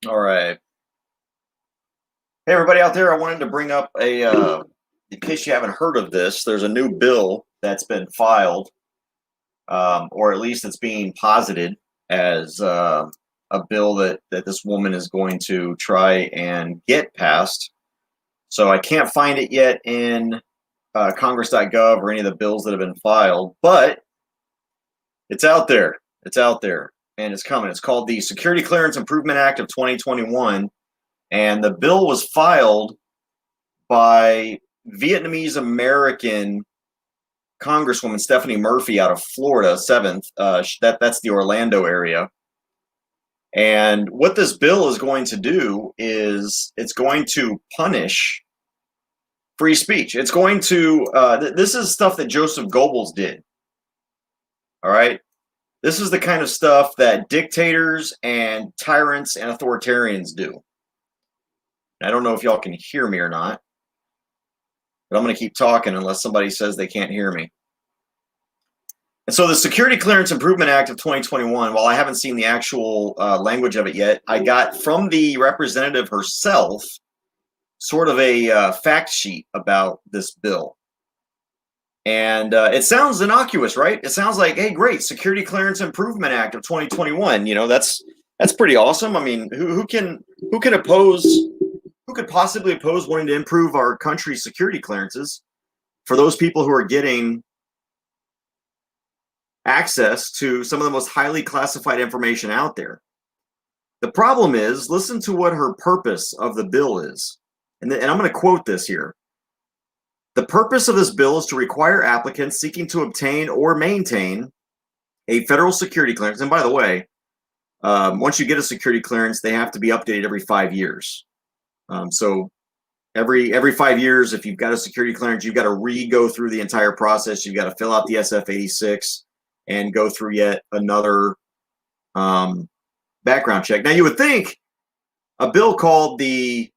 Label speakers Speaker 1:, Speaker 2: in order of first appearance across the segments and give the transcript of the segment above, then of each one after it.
Speaker 1: All right. Hey, everybody out there, I wanted to bring up in case you haven't heard of this, there's a new bill that's been filed, or at least it's being posited as a bill that this woman is going to try and get passed. So I can't find it yet in congress.gov or any of the bills that have been filed, but it's out there. It's out there, and it's coming. It's called the Security Clearance Improvement Act of 2021. And the bill was filed by Vietnamese American Congresswoman Stephanie Murphy out of Florida, 7th. That's the Orlando area. And what this bill is going to do is it's going to punish free speech. It's going to, this is stuff that Joseph Goebbels did. All right. This is the kind of stuff that dictators and tyrants and authoritarians do. I don't know if y'all can hear me or not, but I'm going to keep talking unless somebody says they can't hear me. And so the Security Clearance Improvement Act of 2021, while I haven't seen the actual language of it yet, I got from the representative herself sort of a fact sheet about this bill. And it sounds innocuous, right? It sounds like, hey, great, Security Clearance Improvement Act of 2021. You know, that's pretty awesome. I mean, who can oppose? Who could possibly oppose wanting to improve our country's security clearances for those people who are getting access to some of the most highly classified information out there? The problem is, listen to what her purpose of the bill is. And I'm going to quote this here. The purpose of this bill is to require applicants seeking to obtain or maintain a federal security clearance. And by the way, once you get a security clearance, they have to be updated every 5 years. So every 5 years, if you've got a security clearance, you've got to go through the entire process. You've got to fill out the SF-86 and go through yet another background check. Now, you would think a bill called the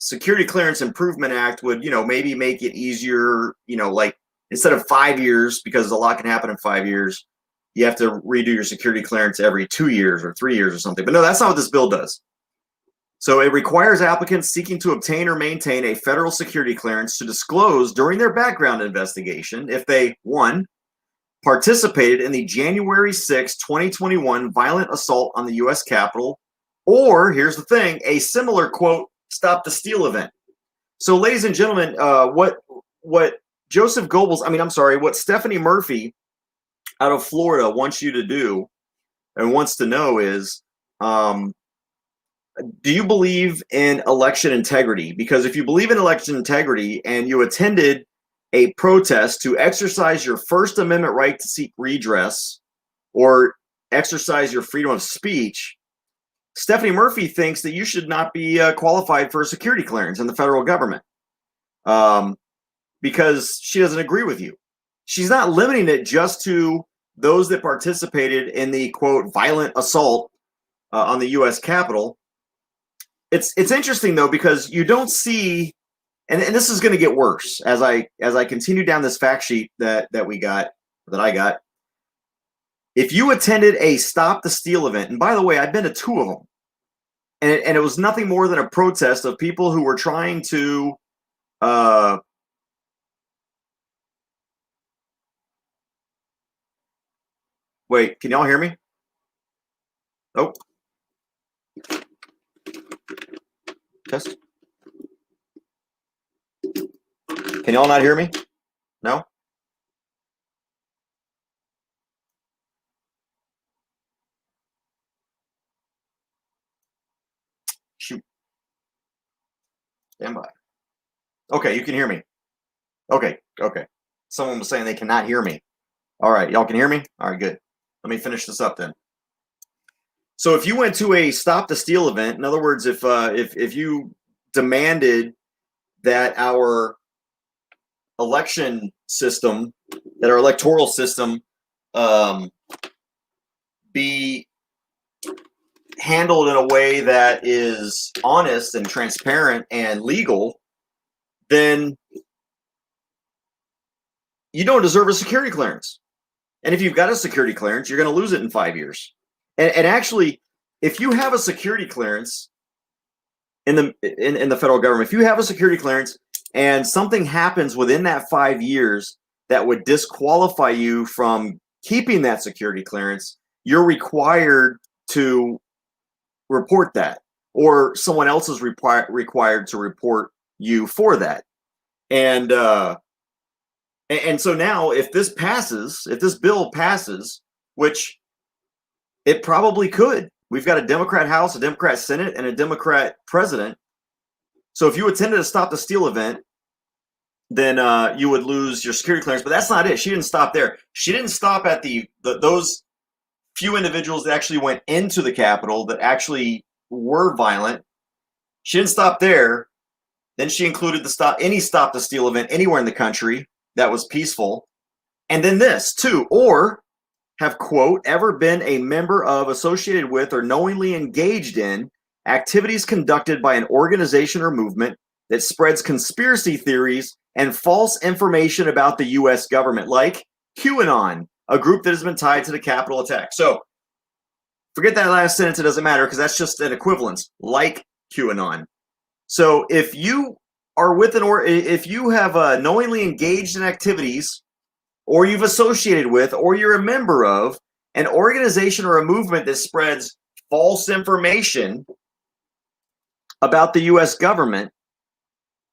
Speaker 1: Security Clearance Improvement Act would, maybe make it easier, like instead of 5 years, because a lot can happen in 5 years, you have to redo your security clearance every 2 years or 3 years or something. But no, that's not what this bill does. So it requires applicants seeking to obtain or maintain a federal security clearance to disclose during their background investigation if they, 1, participated in the January 6, 2021 violent assault on the U.S. Capitol, or, here's the thing, a similar, quote, stop the steal event. So, ladies and gentlemen, what Joseph Goebbels, what Stephanie Murphy out of Florida wants you to do and wants to know is, do you believe in election integrity? Because if you believe in election integrity and you attended a protest to exercise your First Amendment right to seek redress or exercise your freedom of speech, Stephanie Murphy thinks that you should not be qualified for a security clearance in the federal government because she doesn't agree with you. She's not limiting it just to those that participated in the, quote, violent assault on the U.S. Capitol. It's interesting, though, because you don't see, and this is going to get worse as I continue down this fact sheet that I got. If you attended a Stop the Steal event, and by the way, I've been to 2 of them, and it was nothing more than a protest of people who were trying to wait, can y'all hear me? Oh. Test. Can y'all not hear me? No? Shoot. Stand by. Okay, you can hear me. Okay. Someone was saying they cannot hear me. All right, y'all can hear me? All right, good. Let me finish this up then. So if you went to a Stop the Steal event, in other words, if you demanded that our election system, that our electoral system be handled in a way that is honest and transparent and legal, then you don't deserve a security clearance. And if you've got a security clearance, you're going to lose it in 5 years. And actually, if you have a security clearance in the federal government, if you have a security clearance and something happens within that 5 years that would disqualify you from keeping that security clearance, you're required to report that, or someone else is required to report you for that. And so now, if this bill passes, which it probably could, we've got a Democrat House, a Democrat Senate, and a Democrat president. So if you attended a Stop the Steal event, then you would lose your security clearance. But that's not it. She didn't stop there. She didn't stop at those few individuals that actually went into the Capitol that actually were violent. She didn't stop there. Then she included any Stop the Steal event anywhere in the country that was peaceful. And then this too, or have, quote, ever been a member of, associated with, or knowingly engaged in activities conducted by an organization or movement that spreads conspiracy theories and false information about the U.S. government, like QAnon, a group that has been tied to the Capitol attack. So forget that last sentence. It doesn't matter because that's just an equivalence, like QAnon. So if you are with if you have knowingly engaged in activities, or you've associated with, or you're a member of an organization or a movement that spreads false information about the U.S. government,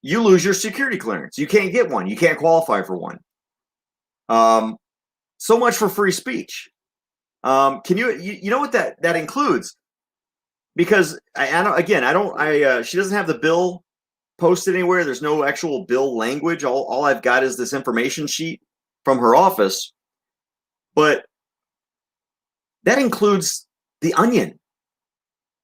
Speaker 1: you lose your security clearance. You can't get one. You can't qualify for one. So much for free speech. Can you know what that includes? Because she doesn't have the bill posted anywhere. There's no actual bill language. All I've got is this information sheet from her office, but that includes the Onion.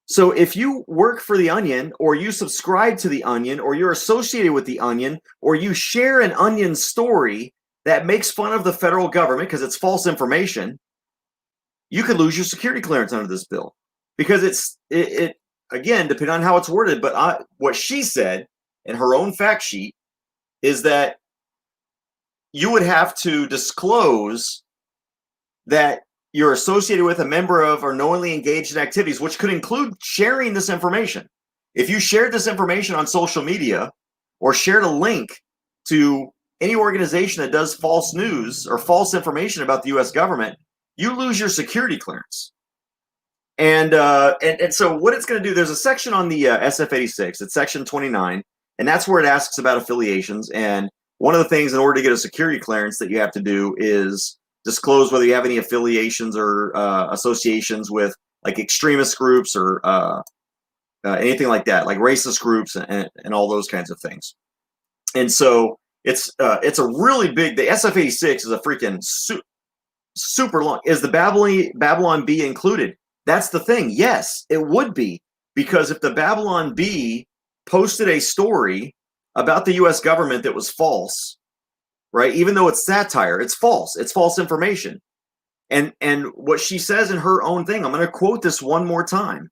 Speaker 1: So if you work for the Onion, or you subscribe to the Onion, or you're associated with the Onion, or you share an Onion story that makes fun of the federal government because it's false information, you could lose your security clearance under this bill, because it again, depending on how it's worded, but what she said in her own fact sheet is that you would have to disclose that you're associated with, a member of, or knowingly engaged in activities, which could include sharing this information. If you shared this information on social media, or shared a link to any organization that does false news or false information about the U.S. government, you lose your security clearance. And so what it's going to do, there's a section on the SF-86, it's section 29, and that's where it asks about affiliations. And one of the things, in order to get a security clearance, that you have to do is disclose whether you have any affiliations or associations with, like, extremist groups or anything like that, like racist groups and all those kinds of things. And so it's a really big. The SF-86 is a freaking super long. Is the Babylon Bee included? That's the thing. Yes, it would be, because if the Babylon Bee posted a story about the U.S. government that was false, right? Even though it's satire, it's false. It's false information. And what she says in her own thing, I'm going to quote this one more time.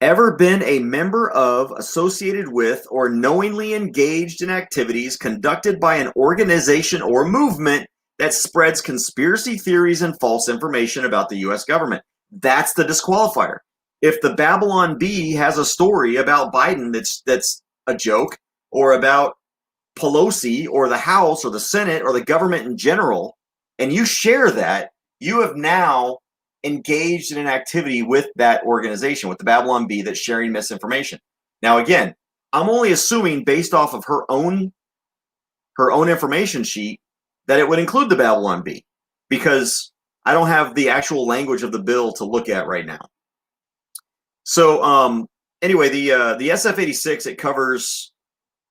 Speaker 1: Ever been a member of, associated with, or knowingly engaged in activities conducted by an organization or movement that spreads conspiracy theories and false information about the U.S. government. That's the disqualifier. If the Babylon Bee has a story about Biden that's a joke, or about Pelosi or the House or the Senate or the government in general, and you share that, you have now engaged in an activity with that organization, with the Babylon Bee, that's sharing misinformation. Now, again, I'm only assuming, based off of her own information sheet, that it would include the Babylon Bee, because I don't have the actual language of the bill to look at right now. So anyway, the SF-86, it covers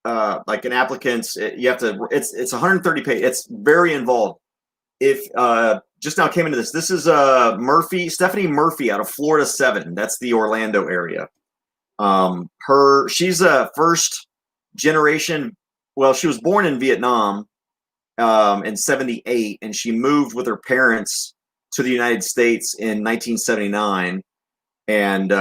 Speaker 1: like an applicant's. It's 130 pages. It's very involved. If just now came into this. This is Stephanie Murphy out of Florida 7. That's the Orlando area. She's a first generation well, she was born in Vietnam in 78, and she moved with her parents to the United States in 1979 and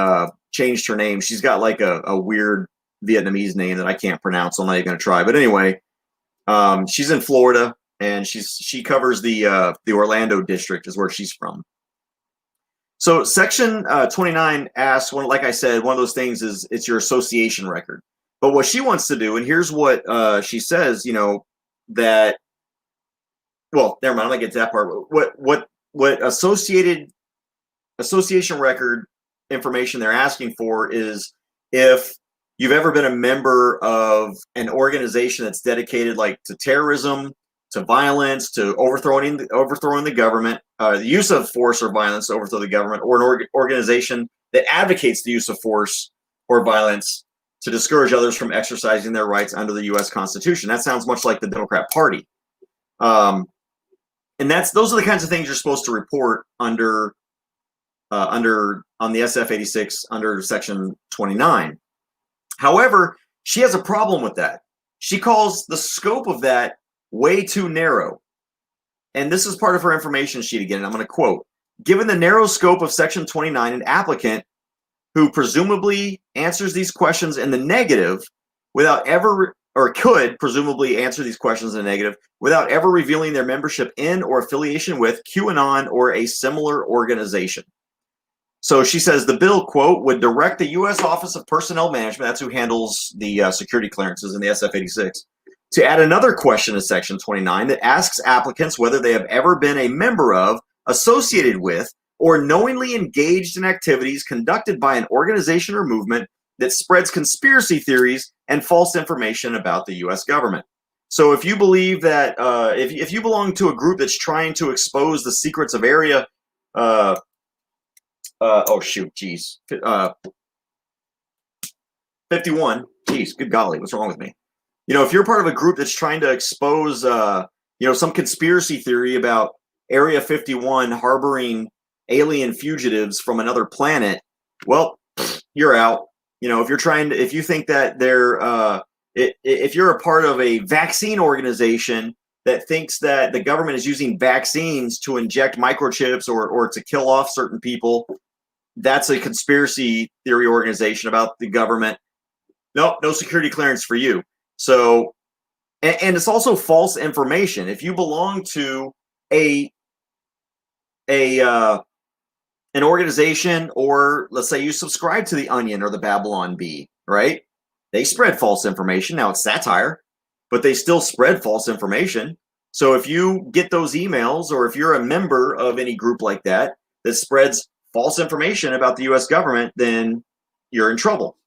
Speaker 1: changed her name. She's got like a weird Vietnamese name that I can't pronounce, so I'm not even going to try. But anyway, she's in Florida, and she covers the Orlando district is where she's from. So Section 29 asks, like I said, one of those things is it's your association record. But what she wants to do, and here's what she says, that, well, never mind, I'm gonna get to that part. What association record information they're asking for is if you've ever been a member of an organization that's dedicated like to terrorism, to violence, to overthrowing the government, the use of force or violence to overthrow the government, or an organization that advocates the use of force or violence to discourage others from exercising their rights under the U.S. Constitution. That sounds much like the Democrat Party. And those are the kinds of things you're supposed to report on the SF-86 under Section 29. However, she has a problem with that. She calls the scope of that way too narrow. And this is part of her information sheet again, and I'm going to quote, "Given the narrow scope of Section 29, an applicant who presumably answers these questions in the negative without ever, or could presumably answer these questions in the negative without ever revealing their membership in or affiliation with QAnon or a similar organization." So she says the bill, quote, "would direct the U.S. Office of Personnel Management," that's who handles the security clearances in the SF-86, "to add another question to Section 29 that asks applicants whether they have ever been a member of, associated with, or knowingly engaged in activities conducted by an organization or movement that spreads conspiracy theories and false information about the U.S. government." So if you believe that, if you belong to a group that's trying to expose the secrets of Area, oh shoot, geez, 51, geez, good golly, what's wrong with me? If you're part of a group that's trying to expose, some conspiracy theory about Area 51 harboring alien fugitives from another planet, well, you're out. If you think that if you're a part of a vaccine organization that thinks that the government is using vaccines to inject microchips or to kill off certain people, that's a conspiracy theory organization about the government. Nope, no security clearance for you. So, and it's also false information. If you belong to an organization, or let's say you subscribe to the Onion or the Babylon Bee, right? They spread false information. Now it's satire, but they still spread false information. So if you get those emails, or if you're a member of any group like that spreads false information about the U.S. government, then you're in trouble,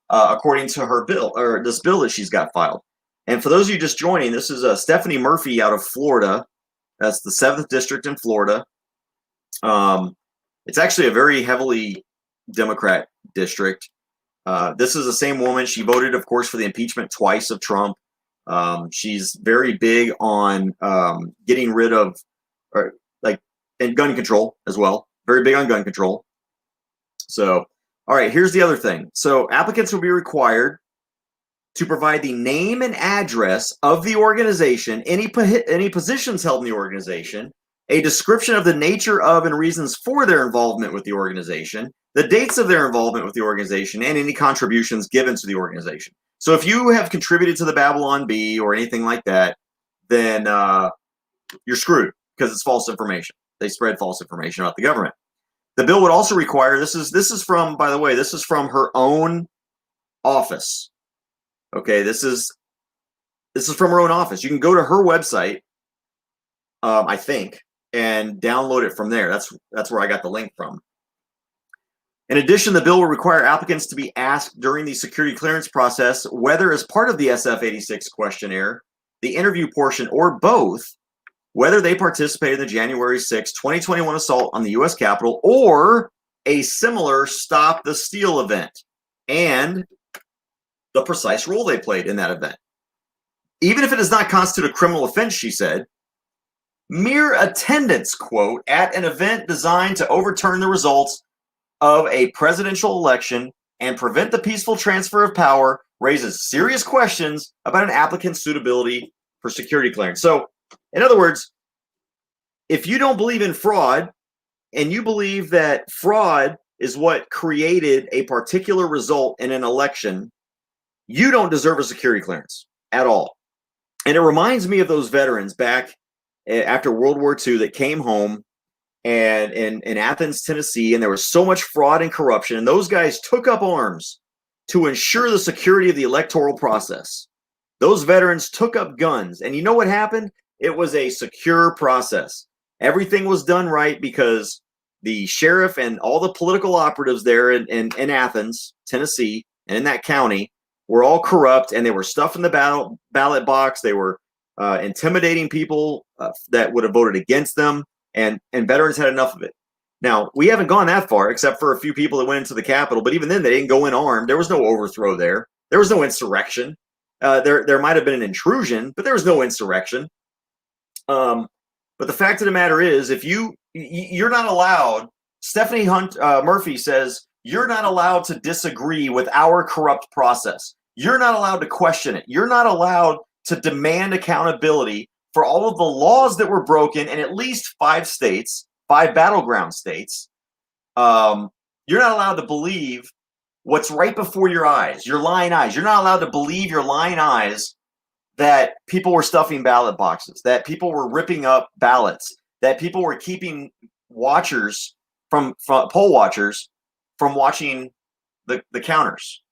Speaker 1: according to her bill, or this bill that she's got filed. And for those of you just joining, this is Stephanie Murphy out of Florida. That's the 7th District in Florida. It's actually a very heavily Democrat district. This is the same woman. She voted, of course, for the impeachment twice of Trump. She's very big on getting rid of, and gun control as well. Very big on gun control. So, all right, here's the other thing. So applicants will be required to provide the name and address of the organization, any positions held in the organization, a description of the nature of and reasons for their involvement with the organization, the dates of their involvement with the organization, and any contributions given to the organization. So if you have contributed to the Babylon Bee or anything like that, then you're screwed, because it's false information. They spread false information about the government. The bill would also require, this is from, by the way, this is from her own office. Okay, this is from her own office. You can go to her website, I think, and download it from there. That's where I got the link from. In addition, the bill will require applicants to be asked during the security clearance process whether, as part of the SF-86 questionnaire, the interview portion, or both, whether they participated in the January 6, 2021 assault on the U.S. Capitol or a similar Stop the Steal event, and the precise role they played in that event. Even if it does not constitute a criminal offense, she said, mere attendance, quote, at an event designed to overturn the results of a presidential election and prevent the peaceful transfer of power raises serious questions about an applicant's suitability for security clearance. So, in other words, if you don't believe in fraud and you believe that fraud is what created a particular result in an election, you don't deserve a security clearance at all. And it reminds me of those veterans back after World War II that came home and in Athens, Tennessee, and there was so much fraud and corruption, and those guys took up arms to ensure the security of the electoral process. Those veterans took up guns, and you know what happened? It was a secure process. Everything was done right because the sheriff and all the political operatives there in Athens, Tennessee, and in that county were all corrupt, and they were stuffing the ballot box. They were intimidating people that would have voted against them, and veterans had enough of it. Now, we haven't gone that far, except for a few people that went into the Capitol, but even then, they didn't go in armed. There was no overthrow there. There was no insurrection. There might have been an intrusion, but there was no insurrection. But the fact of the matter is, if you're not allowed, Stephanie Murphy says, you're not allowed to disagree with our corrupt process. You're not allowed to question it. You're not allowed to demand accountability for all of the laws that were broken in at least 5 states, 5 battleground states. You're not allowed to believe what's right before your eyes, your lying eyes. You're not allowed to believe your lying eyes that people were stuffing ballot boxes, that people were ripping up ballots, that people were keeping watchers from poll watchers from watching the counters.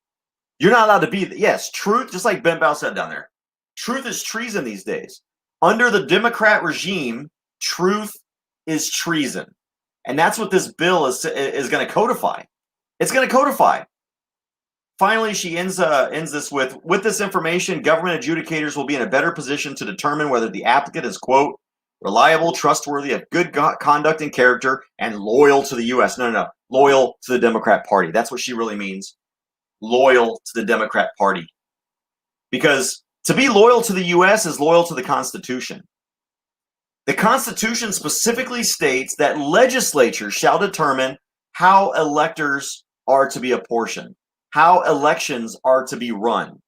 Speaker 1: You're not allowed to be, yes, truth, just like Ben Bow said down there, truth is treason these days. Under the Democrat regime, truth is treason. And that's what this bill is going to codify. It's going to codify. Finally, she ends this with this information, government adjudicators will be in a better position to determine whether the applicant is, quote, reliable, trustworthy, of good conduct and character, and loyal to the U.S. No. Loyal to the Democrat Party. That's what she really means. Loyal to the Democrat Party. Because to be loyal to the U.S. is loyal to the Constitution. The Constitution specifically states that legislatures shall determine how electors are to be apportioned, how elections are to be run.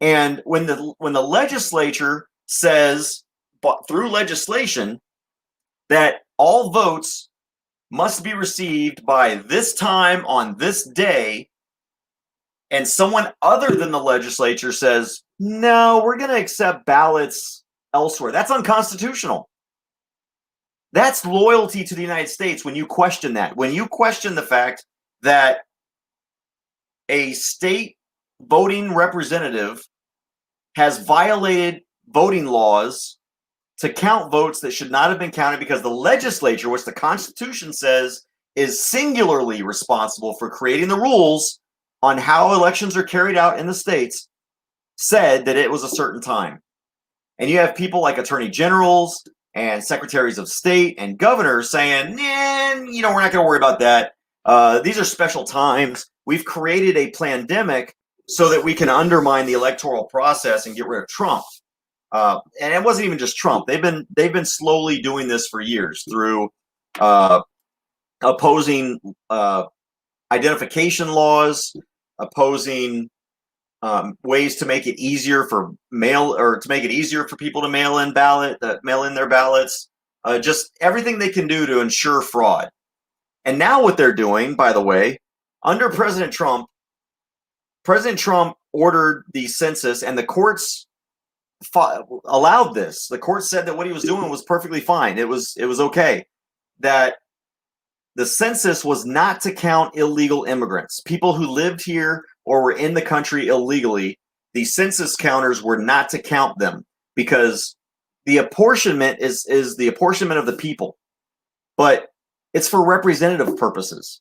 Speaker 1: And when the legislature says, through legislation, that all votes must be received by this time on this day, and someone other than the legislature says, no, we're going to accept ballots elsewhere, that's unconstitutional. That's loyalty to the United States when you question that. When you question the fact that a state voting representative has violated voting laws to count votes that should not have been counted because the legislature, which the Constitution says is singularly responsible for creating the rules on how elections are carried out in the states, said that it was a certain time. And you have people like attorney generals and secretaries of state and governors saying, we're not going to worry about that. These are special times. We've created a pandemic so that we can undermine the electoral process and get rid of Trump. And it wasn't even just Trump. They've been slowly doing this for years through opposing identification laws, opposing ways to make it easier for people to mail in their ballots. Just everything they can do to ensure fraud. And now what they're doing, by the way, under President Trump ordered the census, and the courts allowed this. The court said that what he was doing was perfectly fine. It was okay. That the census was not to count illegal immigrants, people who lived here or were in the country illegally. The census counters were not to count them because the apportionment is the apportionment of the people, but it's for representative purposes.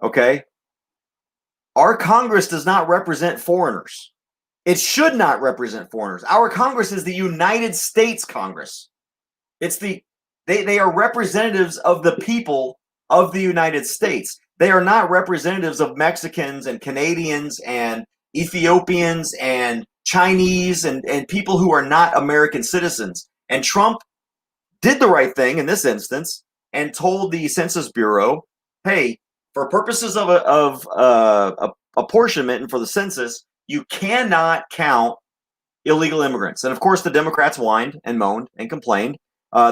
Speaker 1: Okay. Our Congress does not represent foreigners. It should not represent foreigners. Our Congress is the United States Congress. They are representatives of the people of the United States. They are not representatives of Mexicans and Canadians and Ethiopians and Chinese and people who are not American citizens. And Trump did the right thing in this instance and told the Census Bureau, hey, for purposes of apportionment and for the census, you cannot count illegal immigrants. And of course, the Democrats whined and moaned and complained.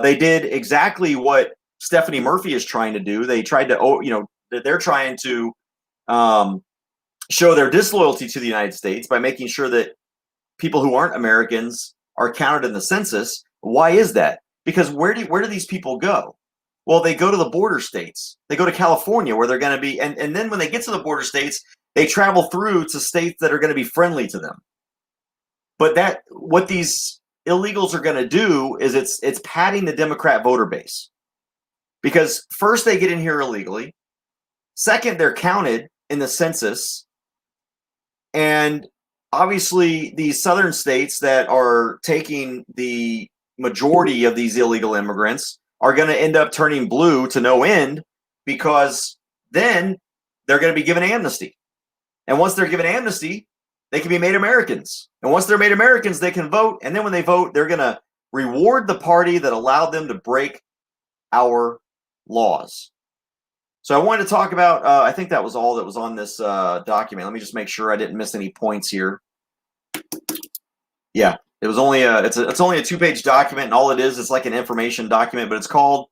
Speaker 1: They did exactly what Stephanie Murphy is trying to do. They tried to, they're trying to show their disloyalty to the United States by making sure that people who aren't Americans are counted in the census. Why is that? Because where do these people go? Well, they go to the border states. They go to California, where they're going to be, and then when they get to the border states, they travel through to states that are going to be friendly to them. But what these illegals are going to do is it's padding the Democrat voter base. Because first, they get in here illegally. Second, they're counted in the census. And obviously, these southern states that are taking the majority of these illegal immigrants are going to end up turning blue to no end, because then they're going to be given amnesty. And once they're given amnesty, they can be made Americans. And once they're made Americans, they can vote. And then when they vote, they're going to reward the party that allowed them to break our laws. So I wanted to talk about, I think that was all that was on this document. Let me just make sure I didn't miss any points here. Yeah, it was only it's only a 2-page document, and all it is like an information document, but it's called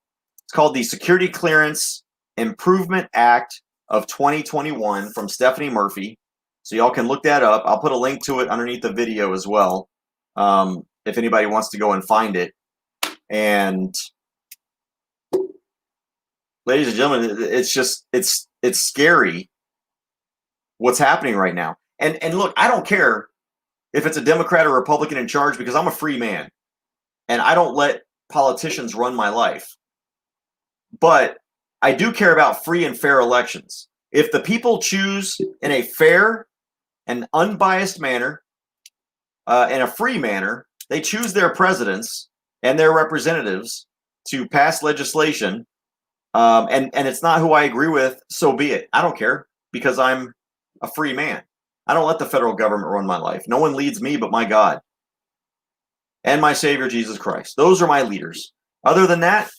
Speaker 1: the Security Clearance Improvement Act of 2021 from Stephanie Murphy. So y'all can look that up. I'll put a link to it underneath the video as well, if anybody wants to go and find it. And ladies and gentlemen, it's scary what's happening right now. And look, I don't care if it's a Democrat or Republican in charge, because I'm a free man and I don't let politicians run my life. But I do care about free and fair elections. If the people choose in a fair and unbiased manner, in a free manner, they choose their presidents and their representatives to pass legislation, and it's not who I agree with, so be it. I don't care, because I'm a free man. I don't let the federal government run my life. No one leads me but my God and my Savior, Jesus Christ. Those are my leaders. Other than that,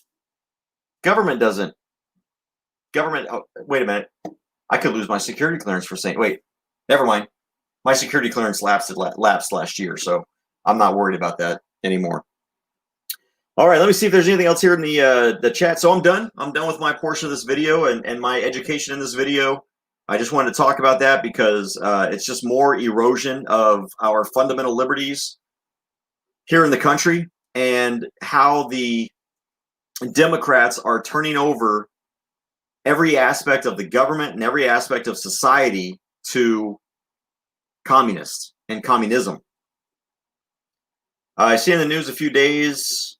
Speaker 1: government doesn't. Oh, wait a minute. I could lose my security clearance for saying, wait, never mind. My security clearance lapsed last year, so I'm not worried about that anymore. All right, let me see if there's anything else here in the chat. So I'm done. I'm done with my portion of this video and my education in this video. I just wanted to talk about that because it's just more erosion of our fundamental liberties here in the country, and how the Democrats are turning over every aspect of the government and every aspect of society to communists and communism. I see in the news a few days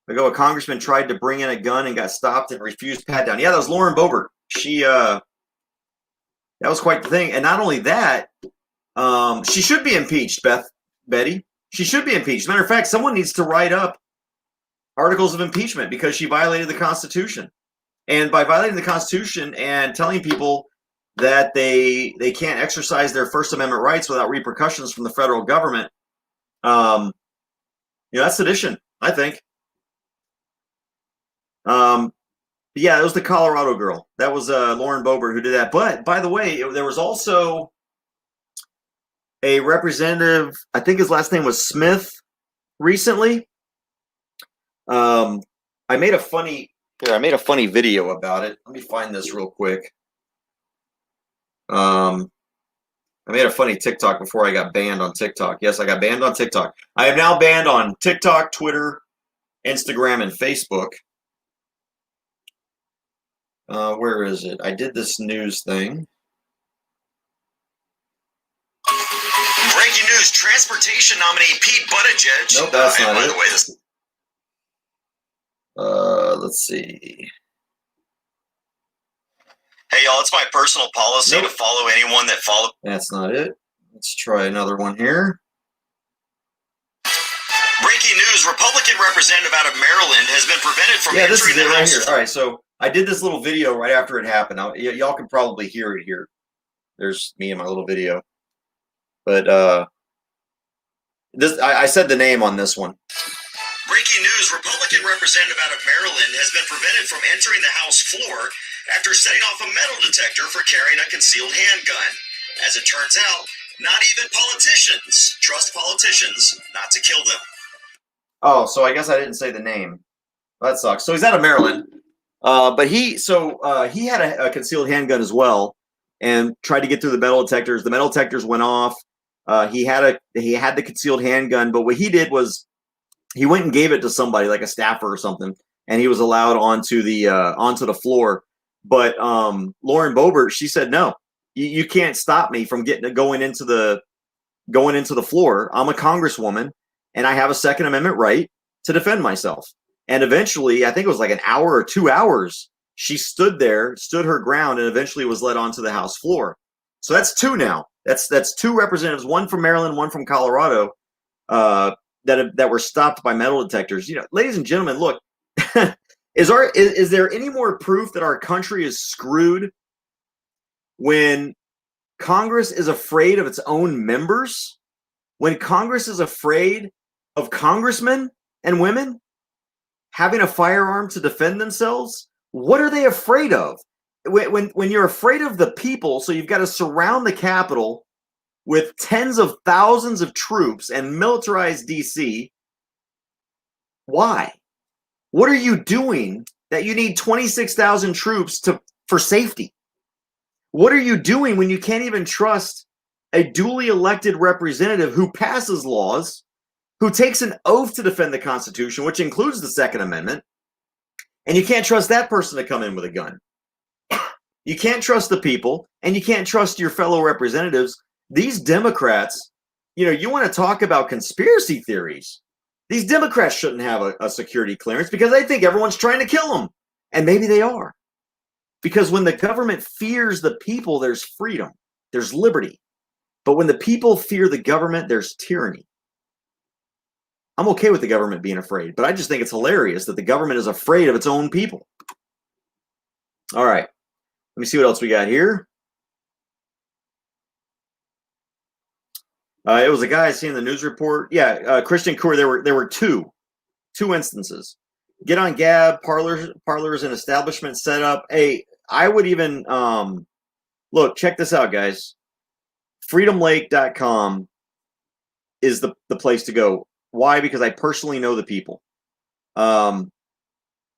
Speaker 1: ago, a congressman tried to bring in a gun and got stopped and refused pat down. Yeah, that was Lauren Boebert. She that was quite the thing. And not only that, she should be impeached, Betty. She should be impeached. Matter of fact, someone needs to write up articles of impeachment because she violated the Constitution. And by violating the Constitution and telling people that they can't exercise their First Amendment rights without repercussions from the federal government, that's sedition, I think. Yeah, it was the Colorado girl. That was Lauren Boebert who did that. But by the way, there was also a representative, I think his last name was Smith, recently. I made a funny video about it. Let me find this real quick. I made a funny TikTok before I got banned on TikTok. Yes, I got banned on TikTok. I am now banned on TikTok, Twitter, Instagram, and Facebook. Where is it? I did this news thing.
Speaker 2: Breaking news: transportation nominee Pete Buttigieg.
Speaker 1: Nope, that's not it.
Speaker 2: By the way, this.
Speaker 1: Let's see.
Speaker 2: Hey, y'all! It's my personal policy to follow anyone that follows.
Speaker 1: That's not it. Let's try another one here.
Speaker 2: Breaking news: Republican representative out of Maryland has been prevented from
Speaker 1: entering this is
Speaker 2: the
Speaker 1: it right
Speaker 2: House.
Speaker 1: Here. All right, so I did this little video right after it happened. Y'all can probably hear it here. There's me in my little video. But I said the name on this one.
Speaker 2: Breaking news: Republican representative out of Maryland has been prevented from entering the House floor after setting off a metal detector for carrying a concealed handgun. As it turns out, Not even politicians trust politicians not to kill them.
Speaker 1: Oh, so I guess I didn't say the name. That sucks. So he's out of Maryland. But he had a concealed handgun as well, and tried to get through the metal detectors. The metal detectors went off. He had the concealed handgun, but what he did was he went and gave it to somebody, like a staffer or something, and he was allowed onto the floor. But Lauren Boebert, she said, no, you can't stop me from going into the floor. I'm a congresswoman, and I have a Second Amendment right to defend myself. And eventually, I think it was like an hour or 2 hours, she stood her ground, and eventually was led onto the House floor. So that's two now. That's two representatives, one from Maryland, one from Colorado, that were stopped by metal detectors. You know, ladies and gentlemen, look, is there any more proof that our country is screwed when Congress is afraid of its own members? When Congress is afraid of congressmen and women having a firearm to defend themselves? What are they afraid of? When you're afraid of the people, so you've got to surround the Capitol with tens of thousands of troops and militarize DC. Why? What are you doing that you need 26,000 troops for safety? What are you doing when you can't even trust a duly elected representative who passes laws, who takes an oath to defend the Constitution, which includes the Second Amendment, and you can't trust that person to come in with a gun? You can't trust the people, and you can't trust your fellow representatives. These Democrats, you want to talk about conspiracy theories. These Democrats shouldn't have a security clearance because they think everyone's trying to kill them. And maybe they are. Because when the government fears the people, there's freedom, there's liberty. But when the people fear the government, there's tyranny. I'm okay with the government being afraid, but I just think it's hilarious that the government is afraid of its own people. All right. Let me see what else we got here. It was a guy I seen in the news report. Yeah, Christian Coor. There were two instances. Get on Gab, parlors and establishment setup. Hey, I would even look. Check this out, guys. FreedomLake.com is the place to go. Why? Because I personally know the people, and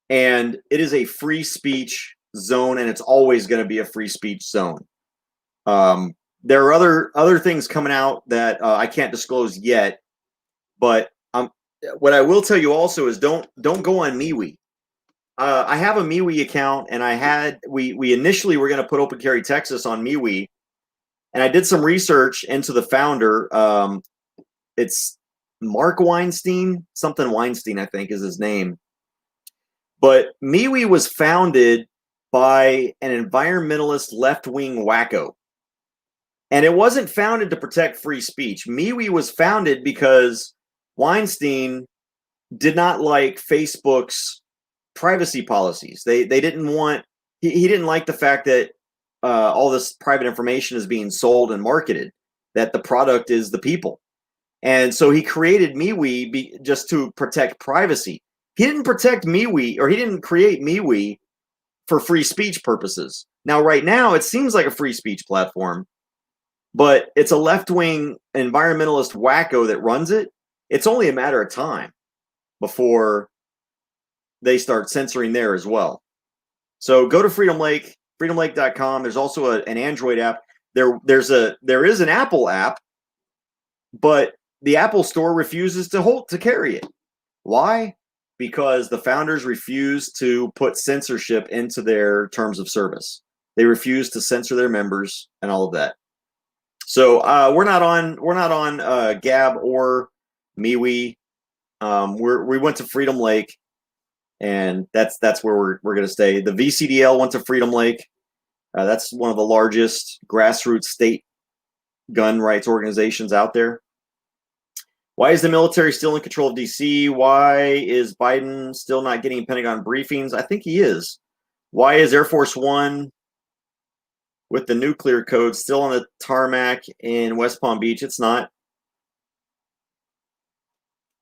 Speaker 1: it is a free speech zone, and it's always going to be a free speech zone. There are other things coming out that I can't disclose yet, but what I will tell you also is don't go on MeWe. I have a MeWe account, and we initially were going to put Open Carry Texas on MeWe, and I did some research into the founder. It's Mark Weinstein, something Weinstein, I think is his name. But MeWe was founded by an environmentalist left-wing wacko. And it wasn't founded to protect free speech. MeWe was founded because Weinstein did not like Facebook's privacy policies. They didn't want, he didn't like the fact that all this private information is being sold and marketed, that the product is the people. And so he created MeWe just to protect privacy. He didn't protect MeWe, or he didn't create MeWe for free speech purposes. Now, right now, it seems like a free speech platform, but it's a left-wing environmentalist wacko that runs it. It's only a matter of time before they start censoring there as well. So go to Freedom Lake, freedomlake.com. There's also an Android app. There is an Apple app, but the Apple Store refuses to carry it. Why? Because the founders refuse to put censorship into their terms of service. They refuse to censor their members and all of that. So we're not on Gab or MeWe. We went to Freedom Lake, and that's where we're going to stay. The VCDL went to Freedom Lake. That's one of the largest grassroots state gun rights organizations out there. Why is the military still in control of DC? Why is Biden still not getting Pentagon briefings? I think he is. Why is Air Force One with the nuclear code still on the tarmac in West Palm Beach? It's not.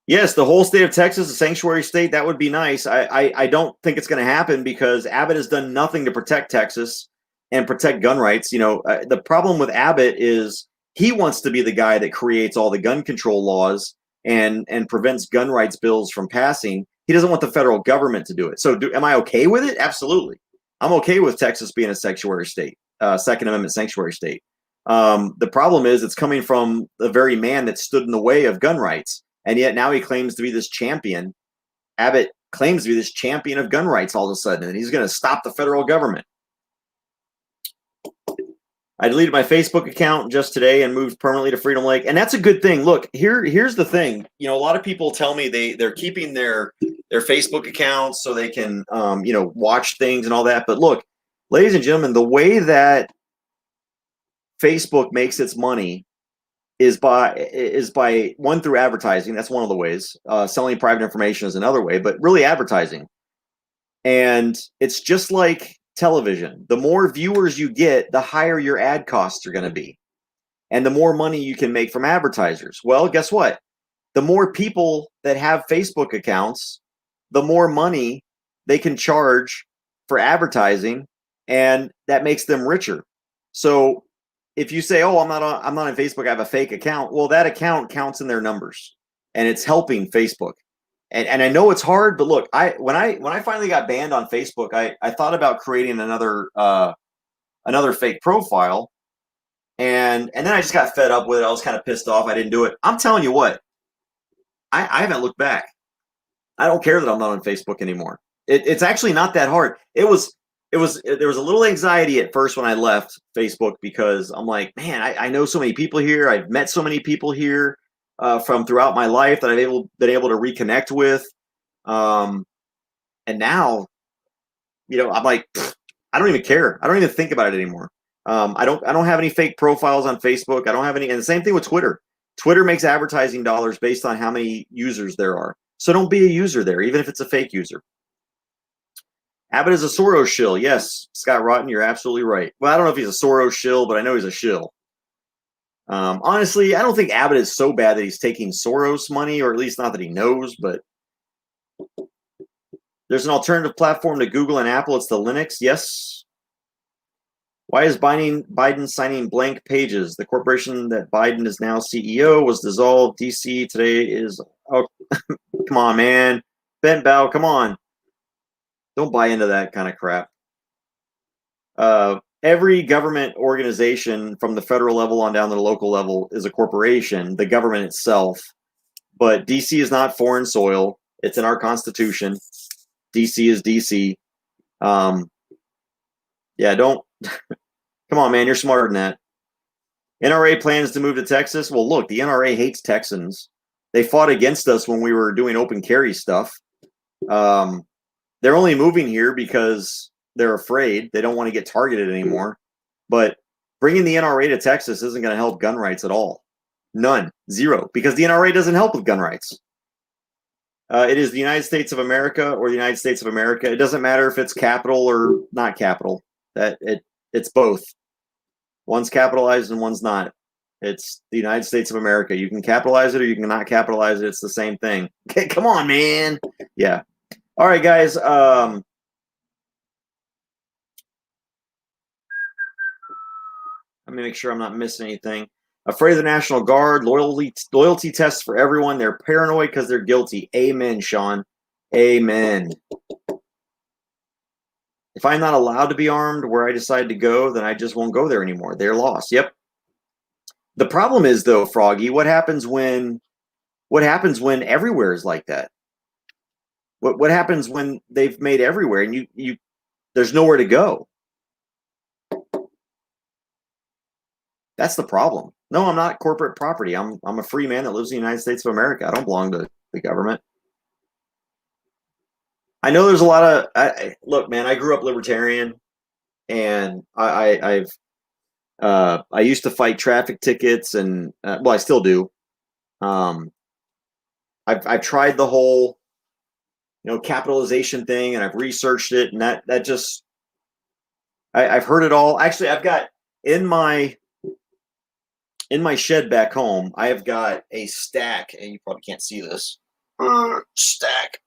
Speaker 1: Yes, the whole state of Texas, a sanctuary state, that would be nice. I don't think it's going to happen because Abbott has done nothing to protect Texas and protect gun rights. The problem with Abbott is He wants to be the guy that creates all the gun control laws and prevents gun rights bills from passing. He doesn't want the federal government to do it. So am I okay with it? Absolutely. I'm okay with Texas being a sanctuary state, Second Amendment sanctuary state. The problem is it's coming from the very man that stood in the way of gun rights. And yet now he claims to be this champion. Abbott claims to be this champion of gun rights all of a sudden, and he's going to stop the federal government. I deleted my Facebook account just today and moved permanently to Freedom Lake, and that's a good thing. Look, here's the thing. You know, a lot of people tell me they're keeping their Facebook accounts so they can watch things and all that. But look, ladies and gentlemen, the way that Facebook makes its money is by one, through advertising. That's one of the ways. Selling private information is another way, but really advertising. And it's just like television. The more viewers you get, the higher your ad costs are going to be, and the more money you can make from advertisers. Well, guess what? The more people that have Facebook accounts, the more money they can charge for advertising, and that makes them richer. So if you say, "Oh, I'm not on Facebook, I have a fake account," well, that account counts in their numbers, and it's helping Facebook. And I know it's hard, but look, when I finally got banned on Facebook, I thought about creating another fake profile, and then I just got fed up with it. I was kind of pissed off. I didn't do it. I'm telling you what, I haven't looked back. I don't care that I'm not on Facebook anymore. It's actually not that hard. There was a little anxiety at first when I left Facebook, because I'm like, man, I know so many people here. I've met so many people here from throughout my life that I've been able to reconnect with. And now, I'm like, I don't even care. I don't even think about it anymore. I don't have any fake profiles on Facebook. I don't have any. And the same thing with Twitter. Twitter makes advertising dollars based on how many users there are. So don't be a user there, even if it's a fake user. Abbott is a Soros shill. Yes, Scott Rotten, you're absolutely right. Well, I don't know if he's a Soros shill, but I know he's a shill. Honestly, I don't think Abbott is so bad that he's taking Soros money, or at least not that he knows, but there's an alternative platform to Google and Apple. It's the Linux. Yes. Why is Biden signing blank pages? The corporation that Biden is now CEO was dissolved. DC today is, oh, come on, man. Bent bow, come on. Don't buy into that kind of crap. Every government organization from the federal level on down to the local level is a corporation, the government itself. But DC is not foreign soil. It's in our Constitution. DC is DC. Yeah, don't. Come on, man. You're smarter than that. NRA plans to move to Texas. Well, look, the NRA hates Texans. They fought against us when we were doing open carry stuff. They're only moving here because they're afraid. They don't want to get targeted anymore. But bringing the NRA to Texas isn't going to help gun rights at all. None. Zero. Because the NRA doesn't help with gun rights. It is the United States of America or the United States of America. It doesn't matter if it's capital or not capital. It's both. One's capitalized and one's not. It's the United States of America. You can capitalize it or you can not capitalize it. It's the same thing. Okay, come on, man. Yeah. All right, guys. Let me make sure I'm not missing anything. Afraid of the National Guard. Loyalty tests for everyone. They're paranoid because they're guilty. Amen, Sean. Amen. If I'm not allowed to be armed where I decide to go, then I just won't go there anymore. They're lost. Yep. The problem is, though, Froggy, what happens when everywhere is like that? What happens when they've made everywhere and you there's nowhere to go? That's the problem. No, I'm not corporate property. I'm a free man that lives in the United States of America. I don't belong to the government. I know there's a lot of look, man. I grew up libertarian, and I used to fight traffic tickets, and well, I still do. I've tried the whole capitalization thing, and I've researched it, and that just I've heard it all. Actually, I've got in my shed back home, I have got a stack, and you probably can't see this stack.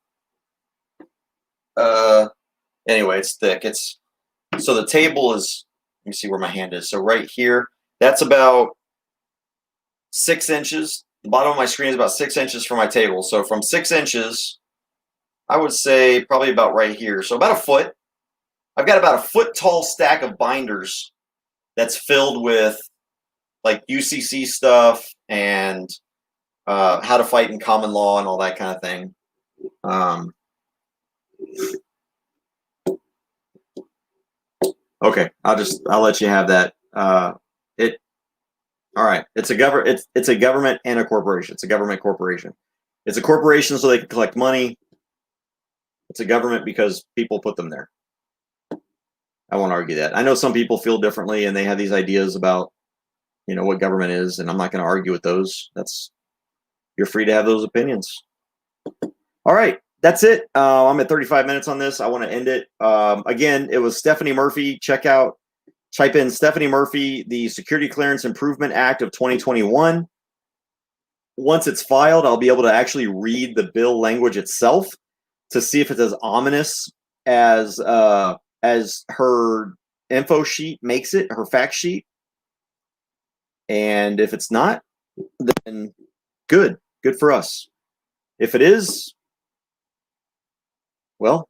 Speaker 1: Anyway, it's thick. So the table is, let me see where my hand is. So right here, that's about 6 inches. The bottom of my screen is about 6 inches from my table. So from 6 inches, I would say probably about right here. So about a foot. I've got about a foot tall stack of binders that's filled with like UCC stuff and how to fight in common law and all that kind of thing. Okay, I'll let you have that. All right. It's a government and a corporation. It's a government corporation. It's a corporation so they can collect money. It's a government because people put them there. I won't argue that. I know some people feel differently and they have these ideas about, what government is, and I'm not going to argue with those. You're free to have those opinions. All right. That's it. I'm at 35 minutes on this. I want to end it. Again, it was Stephanie Murphy. Type in Stephanie Murphy, the Security Clearance Improvement Act of 2021. Once it's filed, I'll be able to actually read the bill language itself to see if it's as ominous as her info sheet makes it, her fact sheet. And if it's not, then good for us. If it is, well,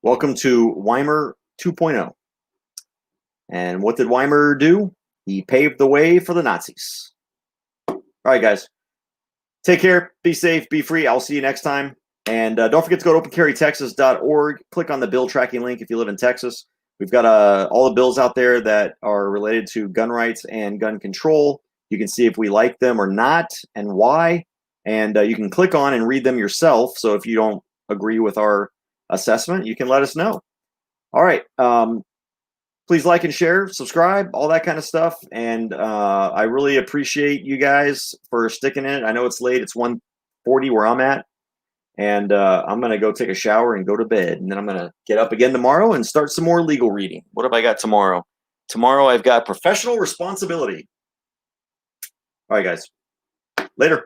Speaker 1: welcome to Weimer 2.0. And what did Weimer do? He paved the way for the Nazis. All right, guys. Take care. Be safe. Be free. I'll see you next time. And don't forget to go to opencarrytexas.org. Click on the bill tracking link if you live in Texas. We've got all the bills out there that are related to gun rights and gun control. You can see if we like them or not and why. And you can click on and read them yourself. So if you don't agree with our assessment, you can let us know. All right. Please like and share, subscribe, all that kind of stuff. And I really appreciate you guys for sticking in it. I know it's late. It's 1:40 where I'm at. And I'm going to go take a shower and go to bed. And then I'm going to get up again tomorrow and start some more legal reading. What have I got tomorrow? Tomorrow I've got professional responsibility. All right, guys. Later.